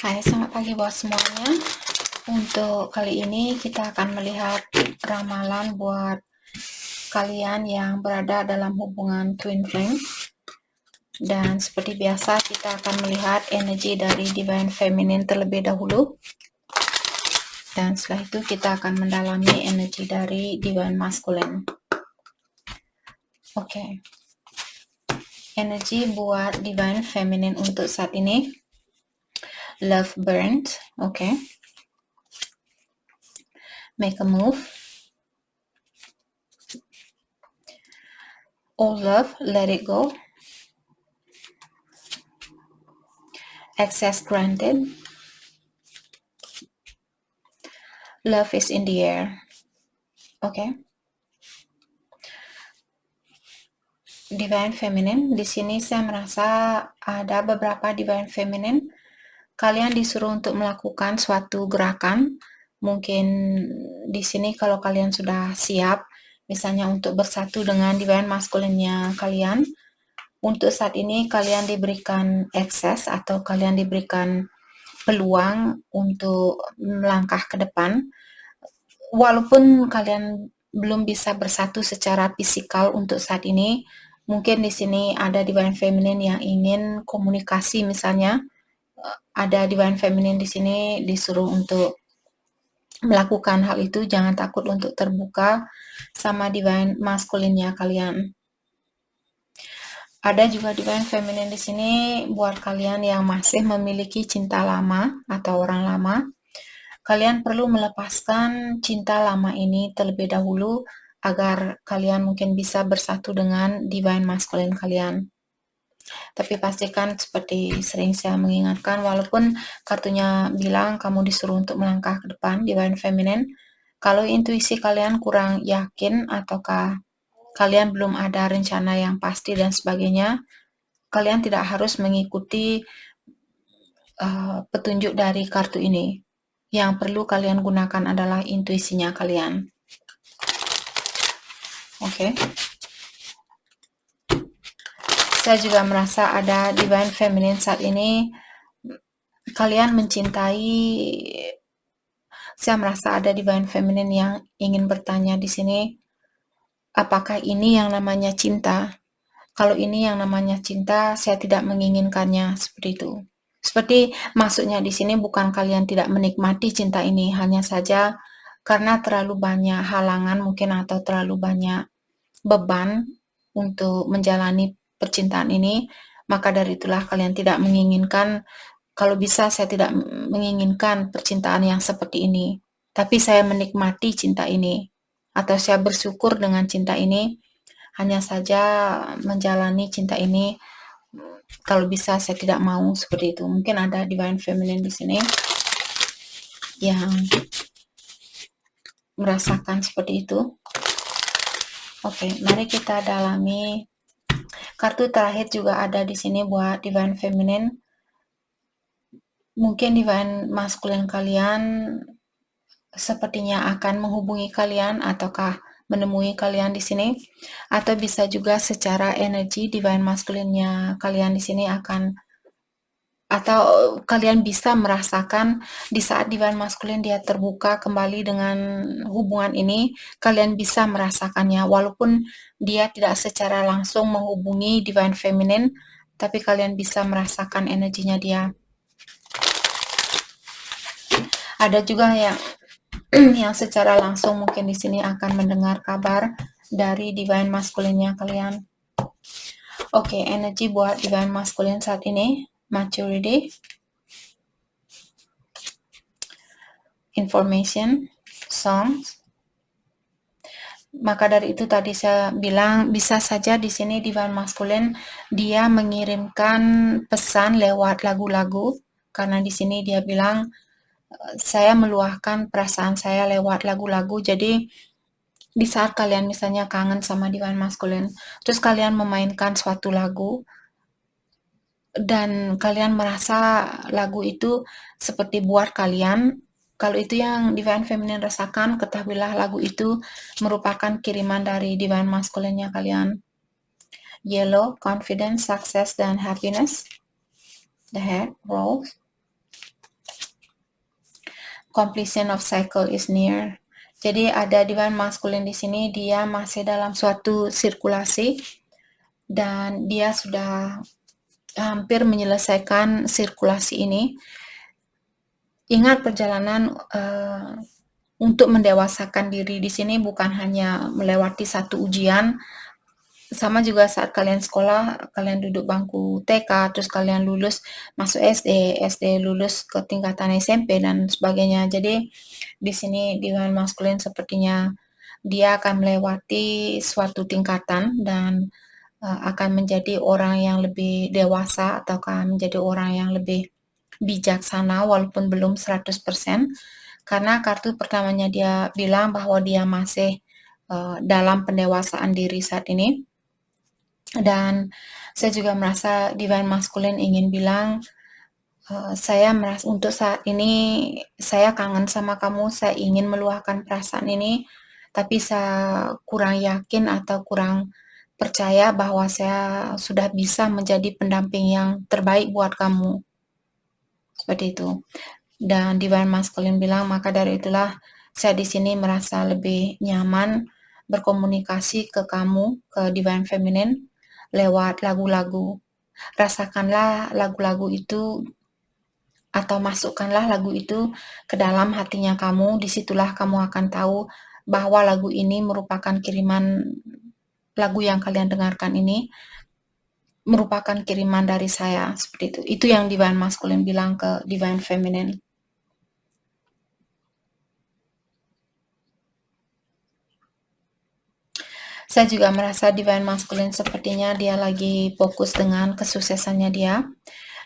Hai, selamat pagi buat semuanya. Untuk kali ini kita akan melihat ramalan buat kalian yang berada dalam hubungan twin flame. Dan seperti biasa kita akan melihat energi dari Divine Feminine terlebih dahulu. Dan setelah itu kita akan mendalami energi dari Divine Masculine. Oke. Energi buat Divine Feminine untuk saat ini. Love burnt. Oke. Make a move. All love, let it go. Access granted. Love is in the air. Oke. Divine Feminine, di sini saya merasa ada beberapa Divine Feminine. Kalian disuruh untuk melakukan suatu gerakan. Mungkin di sini kalau kalian sudah siap, misalnya untuk bersatu dengan Divine Masculine-nya kalian, untuk saat ini kalian diberikan akses atau kalian diberikan peluang untuk melangkah ke depan. Walaupun kalian belum bisa bersatu secara fisikal untuk saat ini, mungkin di sini ada Divine Feminine yang ingin komunikasi misalnya. Ada Divine Feminine di sini disuruh untuk melakukan hal itu, jangan takut untuk terbuka sama Divine Masculine-nya kalian. Ada juga Divine Feminine di sini buat kalian yang masih memiliki cinta lama atau orang lama. Kalian perlu melepaskan cinta lama ini terlebih dahulu agar kalian mungkin bisa bersatu dengan Divine Masculine kalian. Tapi pastikan seperti sering saya mengingatkan, walaupun kartunya bilang kamu disuruh untuk melangkah ke depan, Divine Feminine, kalau intuisi kalian kurang yakin ataukah kalian belum ada rencana yang pasti dan sebagainya, kalian tidak harus mengikuti petunjuk dari kartu ini. Yang perlu kalian gunakan adalah intuisinya kalian. Oke. Saya juga merasa ada Divine Feminine saat ini. Kalian mencintai. Saya merasa ada Divine Feminine yang ingin bertanya di sini. Apakah ini yang namanya cinta? Kalau ini yang namanya cinta, saya tidak menginginkannya seperti itu. Seperti maksudnya di sini bukan kalian tidak menikmati cinta ini, hanya saja karena terlalu banyak halangan mungkin atau terlalu banyak beban untuk menjalani percintaan ini, maka dari itulah kalian tidak menginginkan. Kalau bisa saya tidak menginginkan percintaan yang seperti ini, tapi saya menikmati cinta ini atau saya bersyukur dengan cinta ini. Hanya saja menjalani cinta ini, kalau bisa saya tidak mau seperti itu. Mungkin ada Divine Feminine di sini yang merasakan seperti itu. Oke, mari kita dalami. Kartu terakhir juga ada di sini buat Divine Feminine. Mungkin Divine Masculine kalian sepertinya akan menghubungi kalian ataukah menemui kalian di sini, atau bisa juga secara energi Divine Masculine-nya kalian di sini akan, atau kalian bisa merasakan di saat Divine Masculine dia terbuka kembali dengan hubungan ini, kalian bisa merasakannya walaupun dia tidak secara langsung menghubungi Divine Feminine, tapi kalian bisa merasakan energinya dia. Ada juga yang secara langsung mungkin di sini akan mendengar kabar dari Divine Masculine-nya kalian. Oke, energi buat Divine Masculine saat ini, maturity, information, songs. Maka dari itu tadi saya bilang bisa saja di sini Divine Masculine dia mengirimkan pesan lewat lagu-lagu, karena di sini dia bilang saya meluahkan perasaan saya lewat lagu-lagu. Jadi di saat kalian misalnya kangen sama Divine Masculine, terus kalian memainkan suatu lagu dan kalian merasa lagu itu seperti buat kalian, kalau itu yang Divine Feminine rasakan, ketahuilah lagu itu merupakan kiriman dari Divine Masculine-nya kalian. Yellow, confidence, success, dan happiness. The head rolls. completion of cycle is near. Jadi ada divine masculine di sini, dia masih dalam suatu sirkulasi dan dia sudah hampir menyelesaikan sirkulasi ini. Ingat perjalanan untuk mendewasakan diri di sini bukan hanya melewati satu ujian, sama juga saat kalian sekolah, kalian duduk bangku TK, terus kalian lulus masuk SD lulus ke tingkatan SMP dan sebagainya. Jadi di sini divine masculine sepertinya dia akan melewati suatu tingkatan dan akan menjadi orang yang lebih dewasa ataukah menjadi orang yang lebih bijaksana walaupun belum 100%, karena kartu pertamanya dia bilang bahwa dia masih dalam pendewasaan diri saat ini. Dan saya juga merasa divine masculine ingin bilang, saya merasa untuk saat ini saya kangen sama kamu, saya ingin meluahkan perasaan ini, tapi saya kurang yakin atau kurang percaya bahwa saya sudah bisa menjadi pendamping yang terbaik buat kamu. Seperti itu. Dan divine masculine bilang, maka dari itulah saya di sini merasa lebih nyaman berkomunikasi ke kamu, ke divine feminine, lewat lagu-lagu. Rasakanlah lagu-lagu itu atau masukkanlah lagu itu ke dalam hatinya kamu. Disitulah kamu akan tahu bahwa lagu ini merupakan kiriman, lagu yang kalian dengarkan ini merupakan kiriman dari saya. Seperti itu. Itu yang divine masculine bilang ke divine feminine. Saya juga merasa divine masculine sepertinya dia lagi fokus dengan kesuksesannya dia.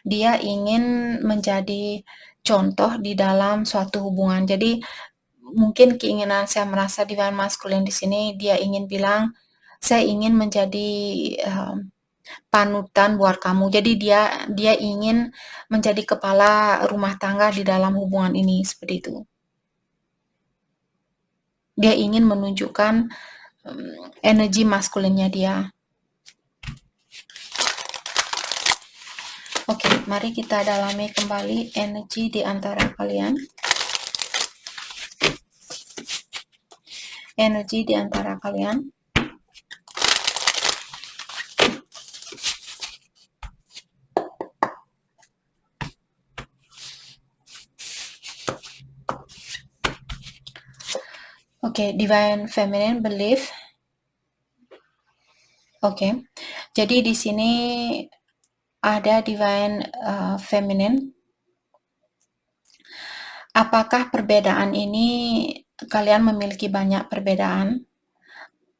Dia ingin menjadi contoh di dalam suatu hubungan. Jadi mungkin keinginan saya merasa divine masculine di sini dia ingin bilang, saya ingin menjadi panutan buat kamu. Jadi dia ingin menjadi kepala rumah tangga di dalam hubungan ini, seperti itu. Dia ingin menunjukkan energi maskulinnya dia. Oke, mari kita dalami kembali energi di antara kalian. Energi di antara kalian. Oke, divine feminine belief. Oke, jadi di sini ada divine feminine. Apakah perbedaan ini kalian memiliki banyak perbedaan?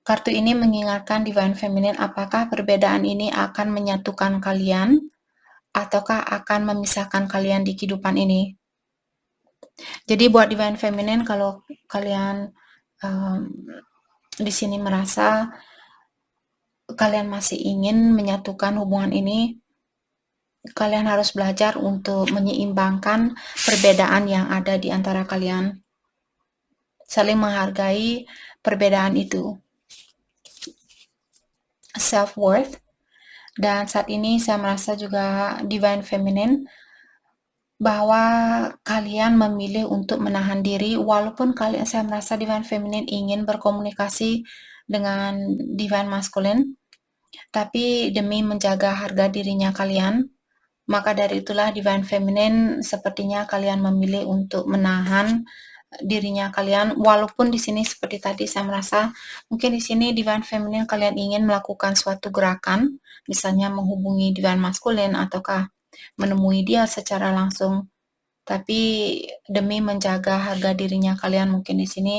Kartu ini mengingatkan divine feminine, apakah perbedaan ini akan menyatukan kalian ataukah akan memisahkan kalian di kehidupan ini? Jadi buat divine feminine, kalau kalian di sini merasa kalian masih ingin menyatukan hubungan ini, kalian harus belajar untuk menyeimbangkan perbedaan yang ada di antara kalian. Saling menghargai perbedaan itu. Self-worth. Dan saat ini saya merasa juga divine feminine bahwa kalian memilih untuk menahan diri, walaupun saya merasa divine feminine ingin berkomunikasi dengan divine masculine, tapi demi menjaga harga dirinya kalian, maka dari itulah divine feminine sepertinya kalian memilih untuk menahan dirinya kalian, walaupun di sini seperti tadi saya merasa mungkin di sini divine feminine kalian ingin melakukan suatu gerakan, misalnya menghubungi divine masculine ataukah menemui dia secara langsung, tapi demi menjaga harga dirinya kalian, mungkin di sini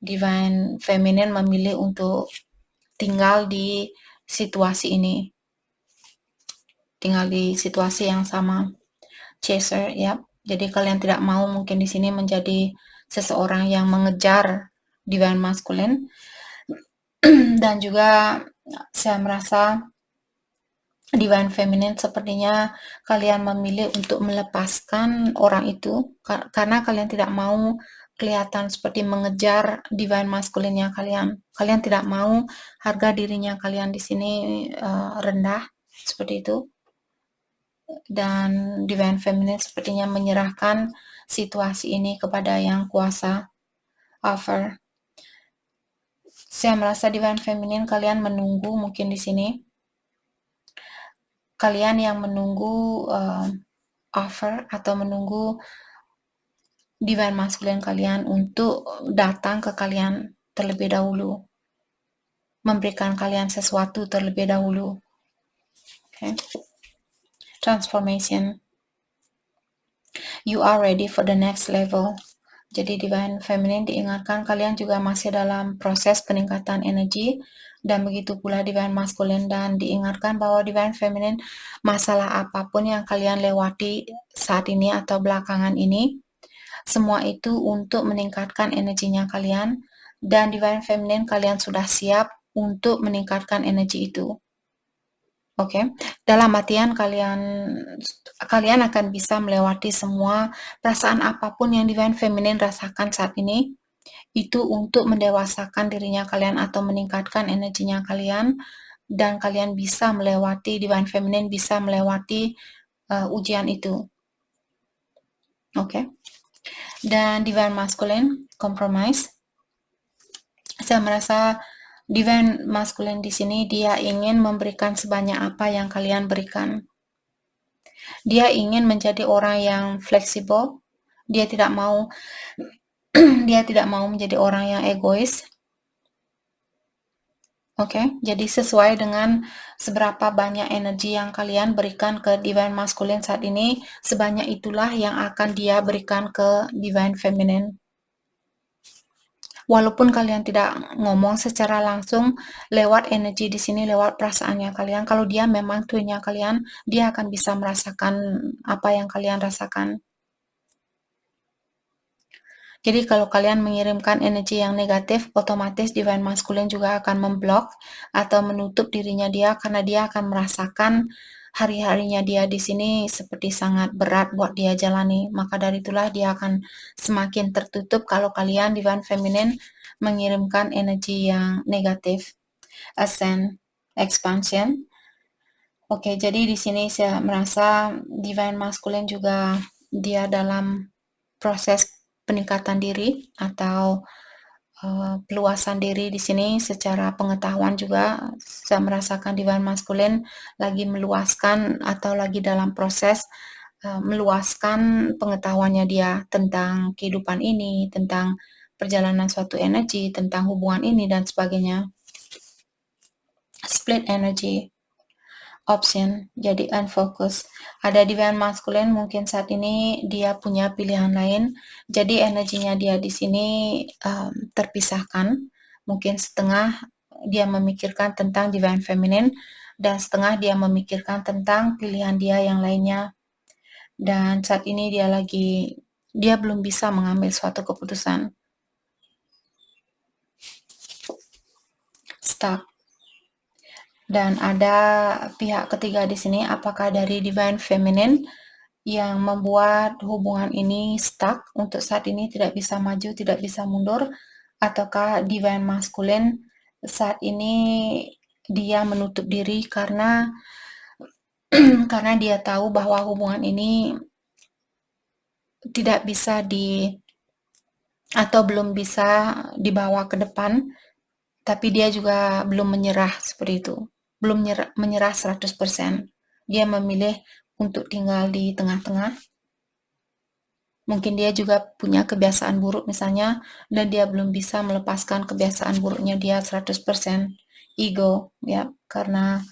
divine feminine memilih untuk tinggal di situasi ini, tinggal di situasi yang sama. Chaser, ya. Jadi kalian tidak mau mungkin di sini menjadi seseorang yang mengejar divine masculine. Dan juga saya merasa divine feminine sepertinya kalian memilih untuk melepaskan orang itu karena kalian tidak mau kelihatan seperti mengejar divine masculine-nya kalian. Kalian tidak mau harga dirinya kalian di sini rendah, seperti itu. dan Divine Feminine sepertinya menyerahkan situasi ini kepada Yang Kuasa. Offer. Saya merasa Divine Feminine kalian menunggu mungkin di sini. Kalian yang menunggu offer atau menunggu Divine Masculine kalian untuk datang ke kalian terlebih dahulu. Memberikan kalian sesuatu terlebih dahulu. Okay. Transformation. You are ready for the next level. Jadi Divine Feminine diingatkan kalian juga masih dalam proses peningkatan energi, dan begitu pula Divine Masculine, dan diingatkan bahwa Divine Feminine masalah apapun yang kalian lewati saat ini atau belakangan ini, semua itu untuk meningkatkan energinya kalian, dan Divine Feminine kalian sudah siap untuk meningkatkan energi itu. Oke, dalam artian kalian akan bisa melewati semua perasaan apapun yang Divine Feminine rasakan saat ini, itu untuk mendewasakan dirinya kalian atau meningkatkan energinya kalian, dan kalian bisa melewati, Divine Feminine bisa melewati ujian itu. Oke. Dan Divine Masculine, compromise. Saya merasa Divine Masculine di sini dia ingin memberikan sebanyak apa yang kalian berikan. Dia ingin menjadi orang yang fleksibel. Dia tidak mau menjadi orang yang egois. Oke, jadi sesuai dengan seberapa banyak energi yang kalian berikan ke Divine Masculine saat ini, sebanyak itulah yang akan dia berikan ke Divine Feminine. Walaupun kalian tidak ngomong secara langsung, lewat energi di sini, lewat perasaannya kalian, kalau dia memang twinnya kalian, dia akan bisa merasakan apa yang kalian rasakan. Jadi kalau kalian mengirimkan energi yang negatif, otomatis Divine Masculine juga akan memblok atau menutup dirinya dia, karena dia akan merasakan hari-harinya dia di sini seperti sangat berat buat dia jalani. Maka dari itulah dia akan semakin tertutup kalau kalian Divine Feminine mengirimkan energi yang negatif. Ascend, expansion. Oke, jadi di sini saya merasa Divine Masculine juga dia dalam proses peningkatan diri atau peluasan diri di sini secara pengetahuan juga. Saya merasakan Divine Masculine lagi meluaskan atau lagi dalam proses meluaskan pengetahuannya dia tentang kehidupan ini, tentang perjalanan suatu energi, tentang hubungan ini dan sebagainya. Split energy. Option, jadi unfocus. Ada Divine Masculine mungkin saat ini dia punya pilihan lain, jadi energinya dia di sini terpisahkan. Mungkin setengah dia memikirkan tentang Divine Feminine, dan setengah dia memikirkan tentang pilihan dia yang lainnya. Dan saat ini dia belum bisa mengambil suatu keputusan. Stuck. Dan ada pihak ketiga di sini, apakah dari Divine Feminine yang membuat hubungan ini stuck untuk saat ini, tidak bisa maju, tidak bisa mundur, ataukah Divine Masculine saat ini dia menutup diri karena dia tahu bahwa hubungan ini tidak bisa atau belum bisa dibawa ke depan, tapi dia juga belum menyerah seperti itu. Belum menyerah 100%. Dia memilih untuk tinggal di tengah-tengah. Mungkin dia juga punya kebiasaan buruk misalnya, dan dia belum bisa melepaskan kebiasaan buruknya dia 100%. Ego, ya, karena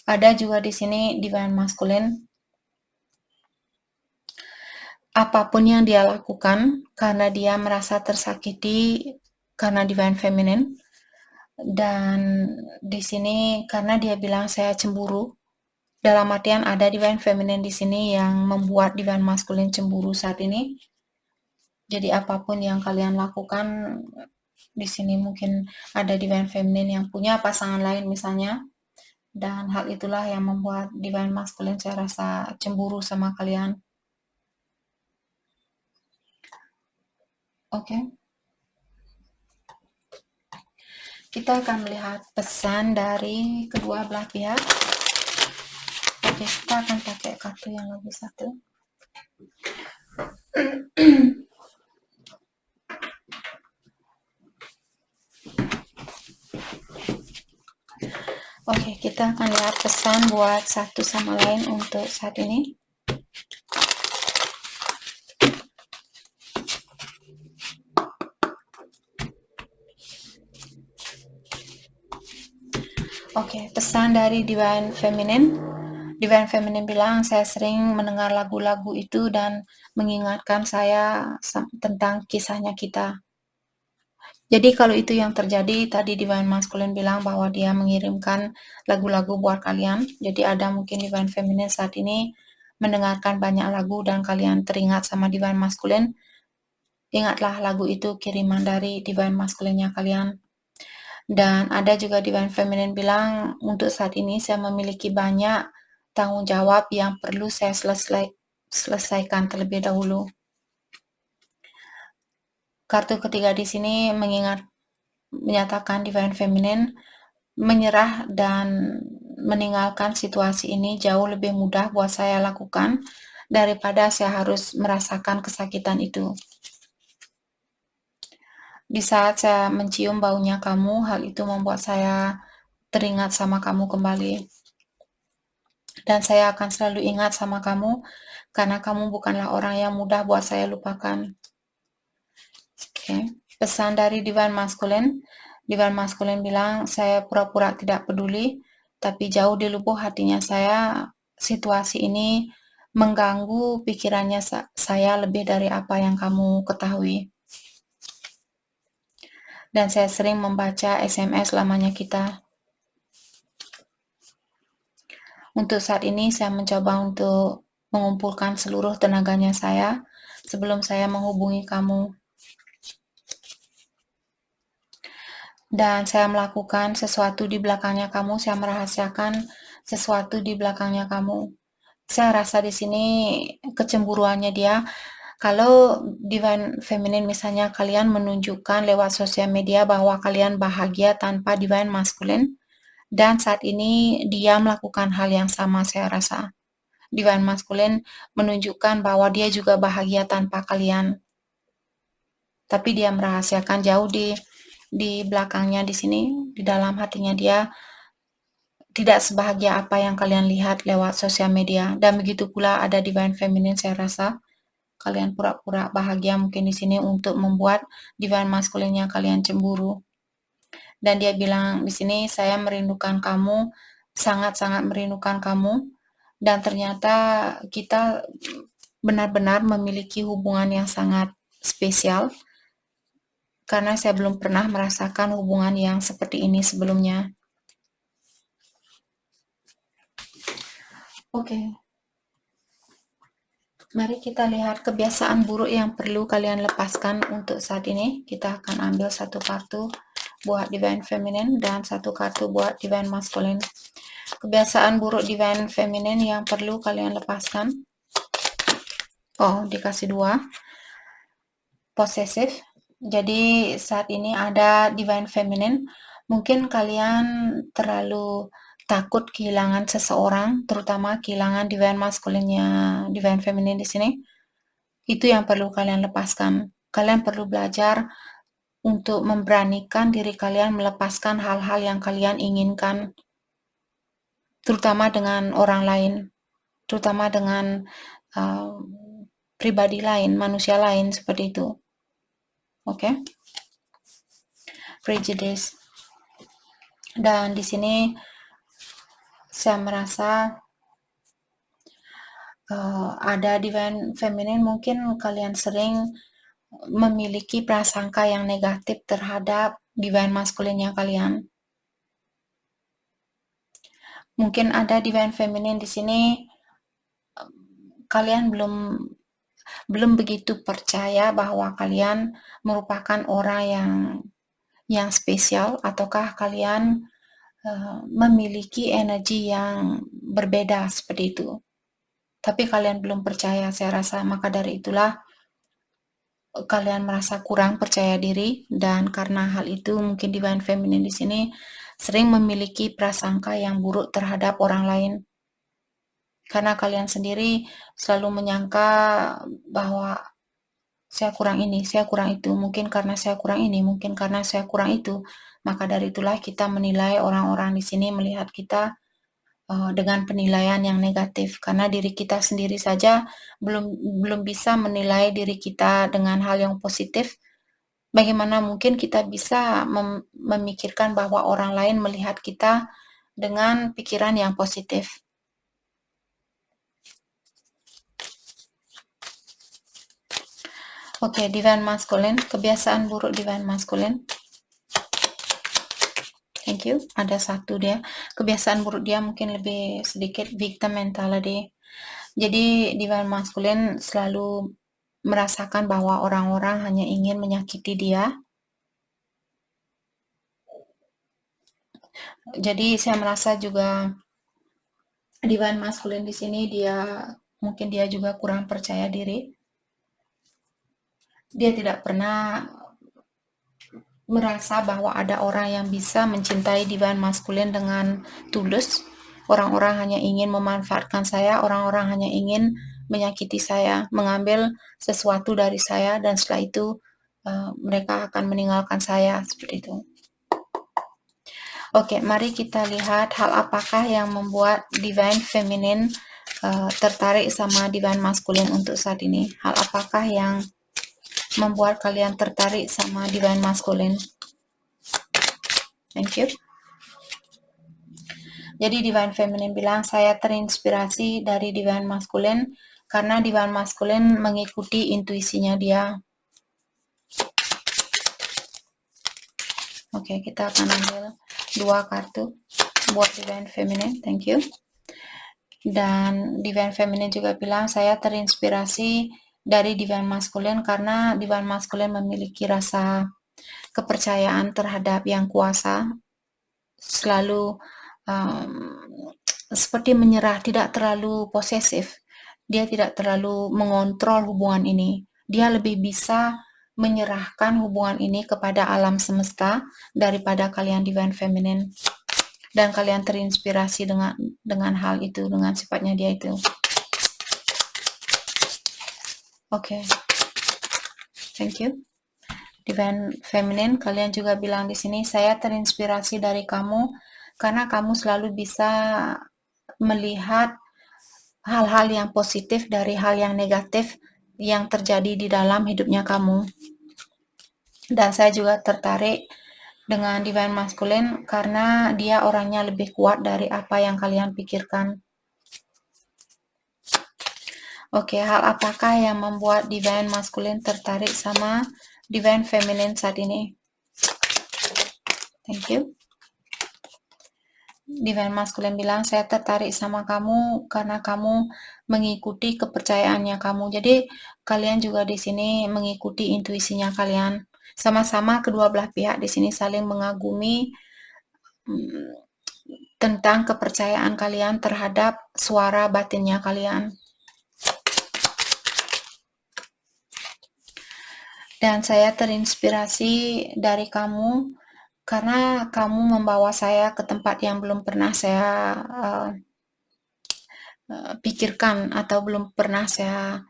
ada juga di sini Divine Masculine. Apapun yang dia lakukan karena dia merasa tersakiti karena Divine Feminine. Dan di sini karena dia bilang saya cemburu, dalam artian ada Divine Feminine di sini yang membuat Divine Masculine cemburu saat ini. Jadi apapun yang kalian lakukan di sini, mungkin ada Divine Feminine yang punya pasangan lain misalnya, dan hal itulah yang membuat Divine Masculine saya rasa cemburu sama kalian. Oke. Kita akan melihat pesan dari kedua belah pihak. Oke, kita akan pakai kartu yang lebih satu. Oke, kita akan lihat pesan buat satu sama lain untuk saat ini. Oke, pesan dari Divine Feminine. Divine Feminine bilang, saya sering mendengar lagu-lagu itu dan mengingatkan saya tentang kisahnya kita. Jadi kalau itu yang terjadi, tadi Divine Masculine bilang bahwa dia mengirimkan lagu-lagu buat kalian. Jadi ada mungkin Divine Feminine saat ini mendengarkan banyak lagu dan kalian teringat sama Divine Masculine. Ingatlah lagu itu kiriman dari Divine Masculine-nya kalian. Dan ada juga Divine Feminine bilang, untuk saat ini saya memiliki banyak tanggung jawab yang perlu saya selesaikan terlebih dahulu. Kartu ketiga di sini menyatakan Divine Feminine menyerah dan meninggalkan situasi ini jauh lebih mudah buat saya lakukan daripada saya harus merasakan kesakitan itu. Di saat saya mencium baunya kamu, hal itu membuat saya teringat sama kamu kembali. Dan saya akan selalu ingat sama kamu, karena kamu bukanlah orang yang mudah buat saya lupakan. Oke. Pesan dari Divine Masculine. Divine Masculine bilang, saya pura-pura tidak peduli, tapi jauh di lubuk hatinya saya, situasi ini mengganggu pikirannya saya lebih dari apa yang kamu ketahui. Dan saya sering membaca SMS lamanya kita. Untuk saat ini saya mencoba untuk mengumpulkan seluruh tenaganya saya sebelum saya menghubungi kamu. Dan saya melakukan sesuatu di belakangnya kamu, saya merahasiakan sesuatu di belakangnya kamu. Saya rasa di sini kecemburuannya dia. Kalau Divine Feminine misalnya kalian menunjukkan lewat sosial media bahwa kalian bahagia tanpa Divine Masculine, dan saat ini dia melakukan hal yang sama, saya rasa. Divine Masculine menunjukkan bahwa dia juga bahagia tanpa kalian. Tapi dia merahasiakan jauh di belakangnya di sini, di dalam hatinya dia tidak sebahagia apa yang kalian lihat lewat sosial media. Dan begitu pula ada Divine Feminine, saya rasa kalian pura-pura bahagia mungkin di sini untuk membuat Divine Masculine-nya kalian cemburu. Dan dia bilang di sini, saya merindukan kamu, sangat-sangat merindukan kamu. Dan ternyata kita benar-benar memiliki hubungan yang sangat spesial, karena saya belum pernah merasakan hubungan yang seperti ini sebelumnya. Oke. Mari kita lihat kebiasaan buruk yang perlu kalian lepaskan untuk saat ini. Kita akan ambil satu kartu buat Divine Feminine dan satu kartu buat Divine Masculine. Kebiasaan buruk Divine Feminine yang perlu kalian lepaskan. Oh, dikasih dua. Possessive. Jadi saat ini ada Divine Feminine. Mungkin kalian terlalu takut kehilangan seseorang, terutama kehilangan Divine Masculine-nya Divine Feminine di sini. Itu yang perlu kalian lepaskan. Kalian perlu belajar untuk memberanikan diri kalian melepaskan hal-hal yang kalian inginkan, terutama dengan orang lain, terutama dengan pribadi lain, manusia lain seperti itu. Oke? Prejudice. Dan di sini saya merasa ada Divine Feminine, mungkin kalian sering memiliki prasangka yang negatif terhadap Divine Masculine-nya kalian. Mungkin ada Divine Feminine di sini, kalian belum begitu percaya bahwa kalian merupakan orang yang spesial, ataukah kalian memiliki energi yang berbeda seperti itu. Tapi kalian belum percaya, saya rasa. Maka dari itulah kalian merasa kurang percaya diri, dan karena hal itu mungkin Divine Feminine di sini sering memiliki prasangka yang buruk terhadap orang lain. Karena kalian sendiri selalu menyangka bahwa saya kurang ini, saya kurang itu, mungkin karena saya kurang ini, mungkin karena saya kurang itu. Maka dari itulah kita menilai orang-orang di sini melihat kita dengan penilaian yang negatif, karena diri kita sendiri saja belum bisa menilai diri kita dengan hal yang positif. Bagaimana mungkin kita bisa memikirkan bahwa orang lain melihat kita dengan pikiran yang positif. Oke, Divine Masculine, kebiasaan buruk Divine Masculine. Thank you. Ada satu dia. Kebiasaan buruk dia mungkin lebih sedikit victim mentality. Jadi Divine Masculine selalu merasakan bahwa orang-orang hanya ingin menyakiti dia. Jadi saya merasa juga Divine Masculine di sini mungkin dia juga kurang percaya diri. Dia tidak pernah merasa bahwa ada orang yang bisa mencintai Divine Masculine dengan tulus. Orang-orang hanya ingin memanfaatkan saya, orang-orang hanya ingin menyakiti saya, mengambil sesuatu dari saya, dan setelah itu mereka akan meninggalkan saya, seperti itu. Oke, mari kita lihat hal apakah yang membuat Divine Feminine tertarik sama Divine Masculine untuk saat ini. Hal apakah yang membuat kalian tertarik sama Divine Masculine? Thank you. Jadi Divine Feminine bilang, saya terinspirasi dari Divine Masculine karena Divine Masculine mengikuti intuisinya dia. Oke, kita akan ambil 2 kartu buat Divine Feminine. Thank you. Dan Divine Feminine juga bilang, saya terinspirasi dari Divine Masculine karena Divine Masculine memiliki rasa kepercayaan terhadap yang kuasa, selalu seperti menyerah, tidak terlalu posesif. Dia tidak terlalu mengontrol hubungan ini. Dia lebih bisa menyerahkan hubungan ini kepada alam semesta daripada kalian Divine Feminine. Dan kalian terinspirasi dengan hal itu, dengan sifatnya dia itu. Oke. Thank you. Divine Feminine, kalian juga bilang di sini, saya terinspirasi dari kamu karena kamu selalu bisa melihat hal-hal yang positif dari hal yang negatif yang terjadi di dalam hidupnya kamu. Dan saya juga tertarik dengan Divine Masculine karena dia orangnya lebih kuat dari apa yang kalian pikirkan. Oke, hal apakah yang membuat Divine Masculine tertarik sama Divine Feminine saat ini? Thank you. Divine Masculine bilang, saya tertarik sama kamu karena kamu mengikuti kepercayaannya kamu. Jadi kalian juga di sini mengikuti intuisinya kalian. Sama-sama kedua belah pihak di sini saling mengagumi tentang kepercayaan kalian terhadap suara batinnya kalian. Dan saya terinspirasi dari kamu karena kamu membawa saya ke tempat yang belum pernah saya pikirkan atau belum pernah saya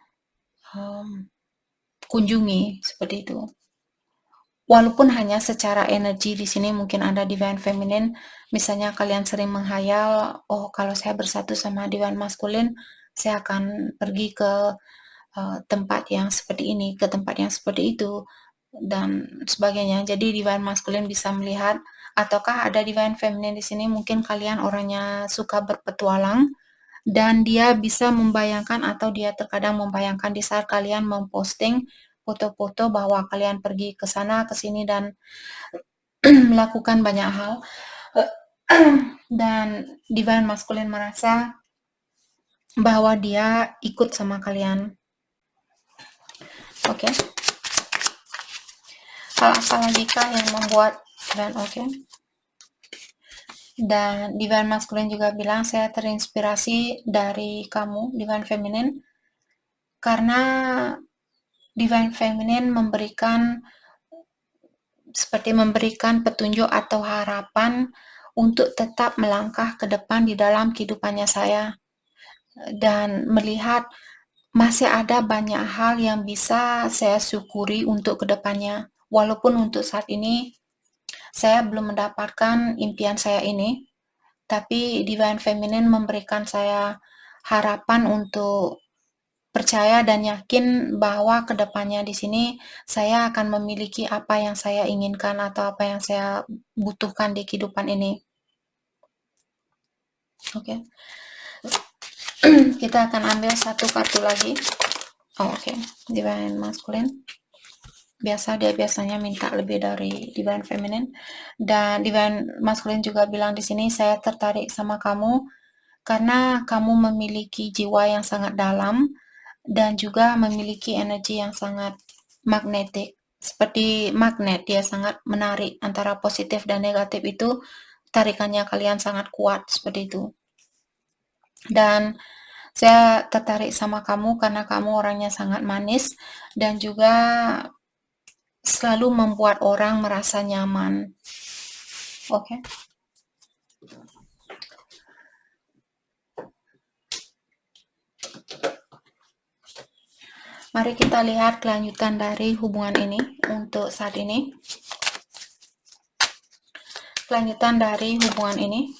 kunjungi, seperti itu. Walaupun hanya secara energi di sini mungkin ada Divine Feminine, misalnya kalian sering menghayal, oh kalau saya bersatu sama Divine Masculine, saya akan pergi ke tempat yang seperti ini, ke tempat yang seperti itu, dan sebagainya. Jadi Divine Masculine bisa melihat, ataukah ada Divine Feminine di sini, mungkin kalian orangnya suka berpetualang, dan dia bisa membayangkan atau dia terkadang membayangkan di saat kalian memposting foto-foto bahwa kalian pergi ke sana, ke sini, dan melakukan banyak hal. Dan Divine Masculine merasa bahwa dia ikut sama kalian. Oke. Hal apa lagi kah yang membuat kalian oke? Dan Divine Masculine juga bilang, saya terinspirasi dari kamu, Divine Feminine, karena Divine Feminine seperti memberikan petunjuk atau harapan untuk tetap melangkah ke depan di dalam kehidupannya saya. dan melihat masih ada banyak hal yang bisa saya syukuri untuk kedepannya. Walaupun untuk saat ini saya belum mendapatkan impian saya ini, tapi Divine Feminine memberikan saya harapan untuk percaya dan yakin bahwa kedepannya di sini saya akan memiliki apa yang saya inginkan atau apa yang saya butuhkan di kehidupan ini. Oke. Kita akan ambil satu kartu lagi. Oke. Divine Masculine. Dia biasanya minta lebih dari Divine Feminine, dan Divine Masculine juga bilang di sini, saya tertarik sama kamu karena kamu memiliki jiwa yang sangat dalam dan juga memiliki energi yang sangat magnetik, seperti magnet. Dia sangat menarik antara positif dan negatif, itu tarikannya kalian sangat kuat seperti itu. Dan saya tertarik sama kamu karena kamu orangnya sangat manis dan juga selalu membuat orang merasa nyaman. Oke. Mari kita lihat kelanjutan dari hubungan ini untuk saat ini. Kelanjutan dari hubungan ini.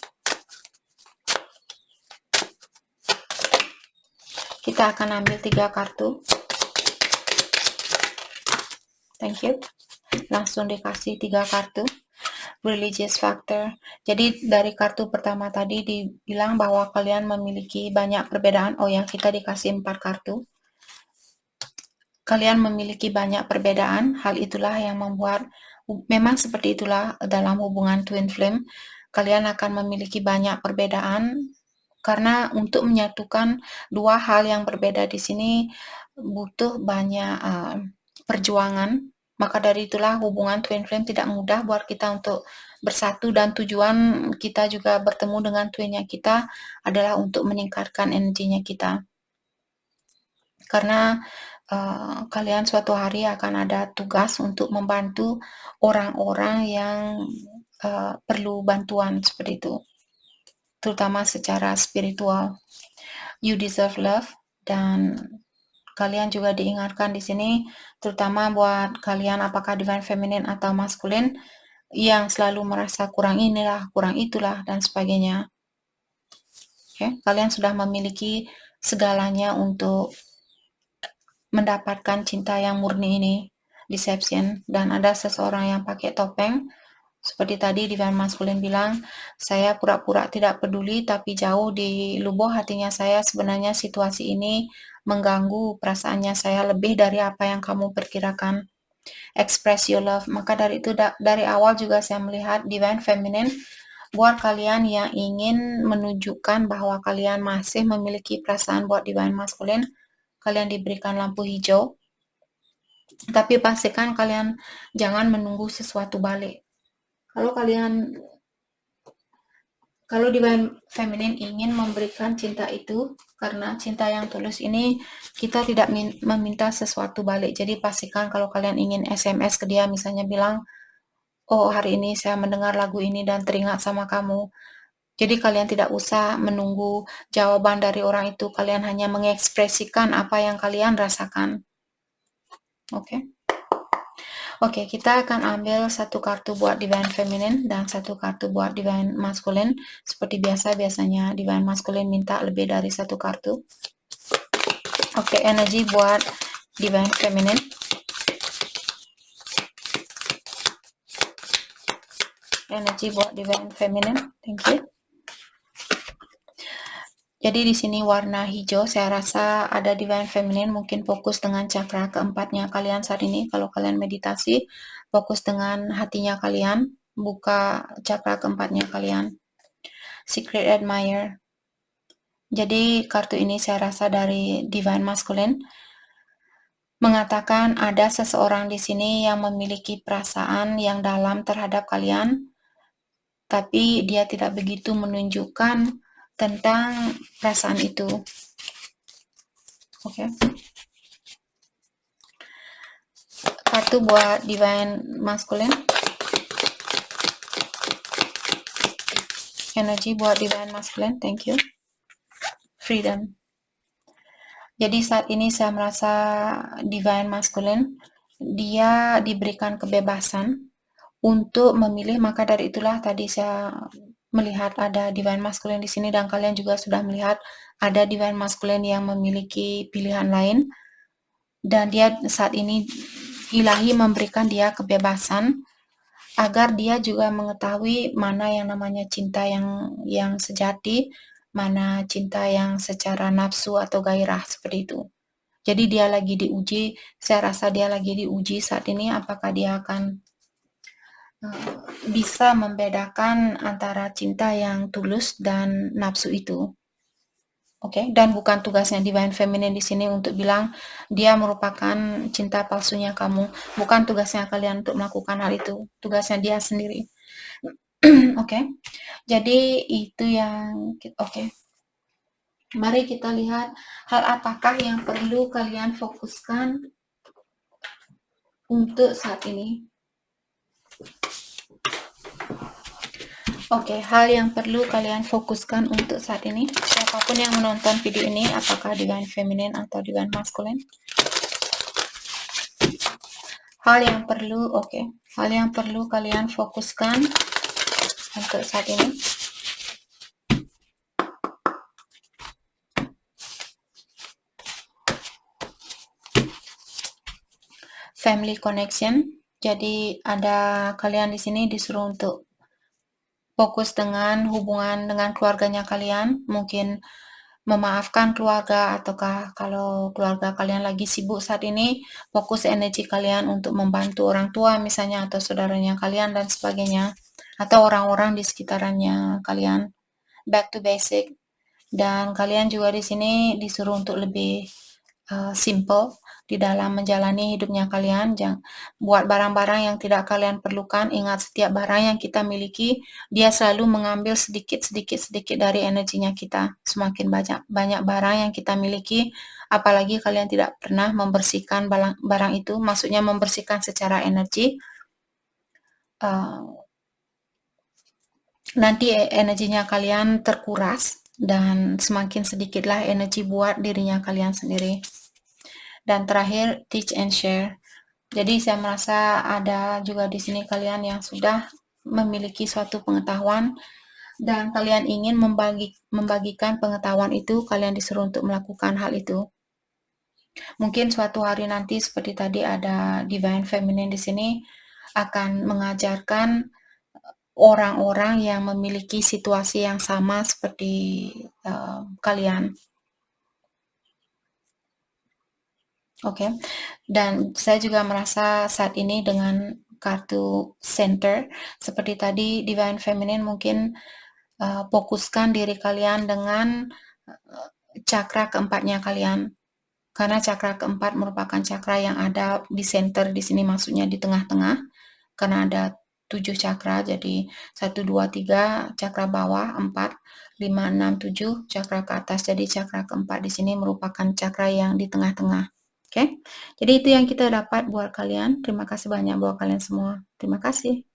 Kita akan ambil 3 kartu. Thank you. Langsung dikasih 3 kartu. Religious factor. Jadi dari kartu pertama tadi dibilang bahwa kalian memiliki banyak perbedaan. Oh ya, kita dikasih 4 kartu. Kalian memiliki banyak perbedaan. Hal itulah yang membuat, memang seperti itulah dalam hubungan twin flame. Kalian akan memiliki banyak perbedaan karena untuk menyatukan dua hal yang berbeda di sini butuh banyak perjuangan. Maka dari itulah hubungan twin flame tidak mudah buat kita untuk bersatu, dan tujuan kita juga bertemu dengan twinnya kita adalah untuk meningkatkan energinya kita. Karena kalian suatu hari akan ada tugas untuk membantu orang-orang yang perlu bantuan seperti itu, terutama secara spiritual. You deserve love, dan kalian juga diingatkan di sini, terutama buat kalian apakah Divine Feminine atau Masculine yang selalu merasa kurang inilah, kurang itulah, dan sebagainya. Oke, kalian sudah memiliki segalanya untuk mendapatkan cinta yang murni ini, deception, dan ada seseorang yang pakai topeng. Seperti tadi Divine Masculine bilang, saya pura-pura tidak peduli, tapi jauh di lubuk hatinya saya sebenarnya situasi ini mengganggu perasaannya saya lebih dari apa yang kamu perkirakan. Express your love. Maka dari itu dari awal juga saya melihat Divine Feminine buat kalian yang ingin menunjukkan bahwa kalian masih memiliki perasaan buat Divine Masculine, kalian diberikan lampu hijau. Tapi pastikan kalian jangan menunggu sesuatu balik. Kalau Divine Feminine ingin memberikan cinta itu, karena cinta yang tulus ini kita tidak meminta sesuatu balik. Jadi pastikan kalau kalian ingin SMS ke dia, misalnya bilang, oh hari ini saya mendengar lagu ini dan teringat sama kamu. Jadi kalian tidak usah menunggu jawaban dari orang itu, kalian hanya mengekspresikan apa yang kalian rasakan. Oke. Oke, kita akan ambil satu kartu buat Divine Feminine dan satu kartu buat Divine Masculine. Seperti biasanya Divine Masculine minta lebih dari satu kartu. Oke, energi buat Divine Feminine. Energi buat Divine Feminine. Thank you. Jadi di sini warna hijau, saya rasa ada Divine Feminine mungkin fokus dengan cakra keempatnya kalian saat ini. Kalau kalian meditasi, fokus dengan hatinya kalian, buka cakra keempatnya kalian. Secret Admirer. Jadi kartu ini saya rasa dari Divine Masculine mengatakan ada seseorang di sini yang memiliki perasaan yang dalam terhadap kalian, tapi dia tidak begitu menunjukkan tentang perasaan itu. Oke. Kartu buat Divine Masculine. Energi buat Divine Masculine. Thank you. Freedom. Jadi saat ini saya merasa divine masculine, dia diberikan kebebasan untuk memilih, maka dari itulah tadi saya melihat ada divine masculine di sini dan kalian juga sudah melihat ada divine masculine yang memiliki pilihan lain, dan dia saat ini ilahi memberikan dia kebebasan agar dia juga mengetahui mana yang namanya cinta yang sejati, mana cinta yang secara nafsu atau gairah, seperti itu. Jadi dia lagi diuji, saya rasa dia lagi diuji saat ini apakah dia akan bisa membedakan antara cinta yang tulus dan nafsu itu. Oke, dan bukan tugasnya divine feminine di sini untuk bilang dia merupakan cinta palsunya kamu. Bukan tugasnya kalian untuk melakukan hal itu. Tugasnya dia sendiri. Oke. Jadi itu yang oke. Mari kita lihat hal apakah yang perlu kalian fokuskan untuk saat ini. Oke, hal yang perlu kalian fokuskan untuk saat ini, siapapun yang menonton video ini, apakah divine feminine atau divine masculine, hal yang perlu kalian fokuskan untuk saat ini. Family connection. Jadi ada kalian di sini disuruh untuk fokus dengan hubungan dengan keluarganya kalian, mungkin memaafkan keluarga, ataukah kalau keluarga kalian lagi sibuk saat ini, fokus energi kalian untuk membantu orang tua misalnya, atau saudaranya kalian dan sebagainya, atau orang-orang di sekitarannya kalian. Back to basic. Dan kalian juga di sini disuruh untuk lebih simple di dalam menjalani hidupnya kalian. Jangan buat barang-barang yang tidak kalian perlukan. Ingat, setiap barang yang kita miliki, dia selalu mengambil sedikit dari energinya kita. Semakin banyak barang yang kita miliki, apalagi kalian tidak pernah membersihkan barang itu, maksudnya membersihkan secara energi, nanti energinya kalian terkuras dan semakin sedikitlah energi buat dirinya kalian sendiri. Dan terakhir, teach and share. Jadi saya merasa ada juga di sini kalian yang sudah memiliki suatu pengetahuan dan kalian ingin membagikan pengetahuan itu, kalian disuruh untuk melakukan hal itu. Mungkin suatu hari nanti seperti tadi ada divine feminine di sini akan mengajarkan orang-orang yang memiliki situasi yang sama seperti kalian. Oke. Dan saya juga merasa saat ini dengan kartu center seperti tadi divine feminine mungkin fokuskan diri kalian dengan cakra keempatnya kalian, karena cakra keempat merupakan cakra yang ada di center di sini, maksudnya di tengah-tengah, karena ada 7 cakra, jadi 1, 2, 3 cakra bawah, 4, 5, 6, 7 cakra ke atas. Jadi cakra keempat di sini merupakan cakra yang di tengah-tengah. Oke, jadi itu yang kita dapat buat kalian. Terima kasih banyak buat kalian semua. Terima kasih.